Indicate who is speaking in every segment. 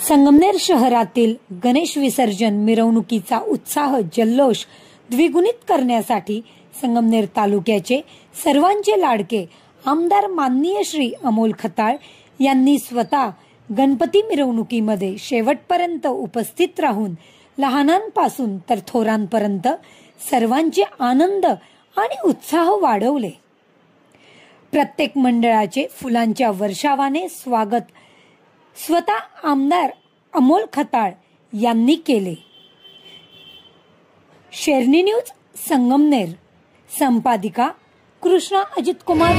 Speaker 1: संगमनेर शहरातील गणेश विसर्जन मिरवणुकीचा उत्साह जल्लोष द्विगुणित करण्यासाठी संगमनेर तालुक्याचे सर्वांचे लाडके आमदार माननीय श्री अमोल खताळ यांनी स्वतः गणपती मिरवणुकीमध्ये शेवटपर्यंत उपस्थित राहून लहानांपासून तर थोरांपर्यंत सर्वांचे आनंद आणि उत्साह वाढवले। प्रत्येक मंडळाचे फुलांच्या वर्षावाने स्वागत स्वतः आमदार अमोल खताळ यांनी केले। शेरनी न्यूज संगमनेर, संपादिका कृष्णा अजित कुमार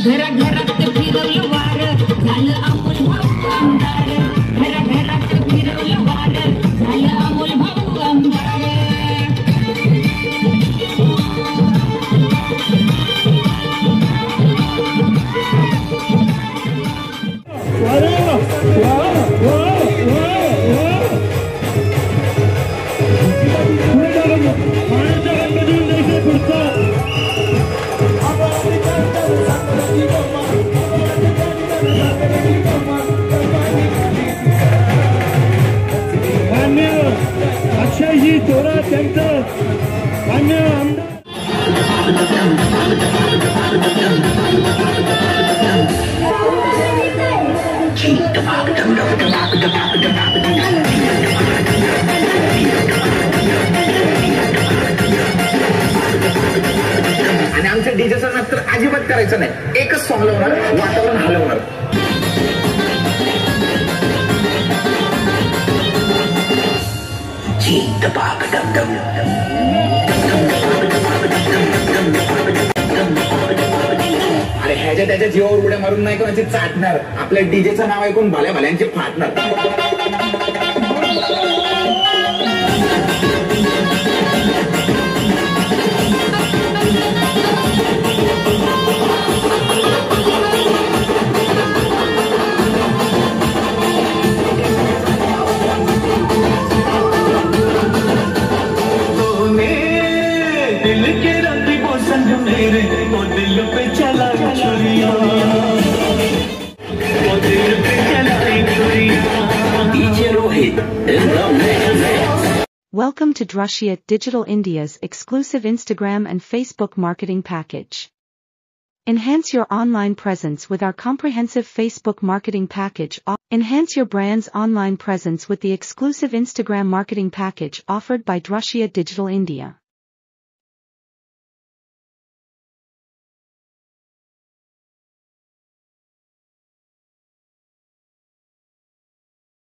Speaker 1: घराघरात फिरवलं वार झालं अमोल भाऊ आमदार, घराघरात फिरवलं वार झालं अमोल भाऊ आमदार।
Speaker 2: अक्षयजी थोरात त्यांचं मान्य
Speaker 3: आणि आमच्या डीजेचं नंतर अजिबात करायचं नाही, एकच सॉंग लावणार, वातावरण हलवणार। अरे ह्याच्या त्याच्या जीवावर उड्या मारून नाही कोणाची चाटणार, आपल्या डीजेचं नाव ऐकून भल्या भल्यांचे फाटणार।
Speaker 4: Welcome to Drushyat Digital India's exclusive Instagram and Facebook marketing package. Enhance your online presence with our comprehensive Facebook marketing package. Enhance your brand's online presence with the exclusive Instagram marketing package offered by Drushyat Digital India.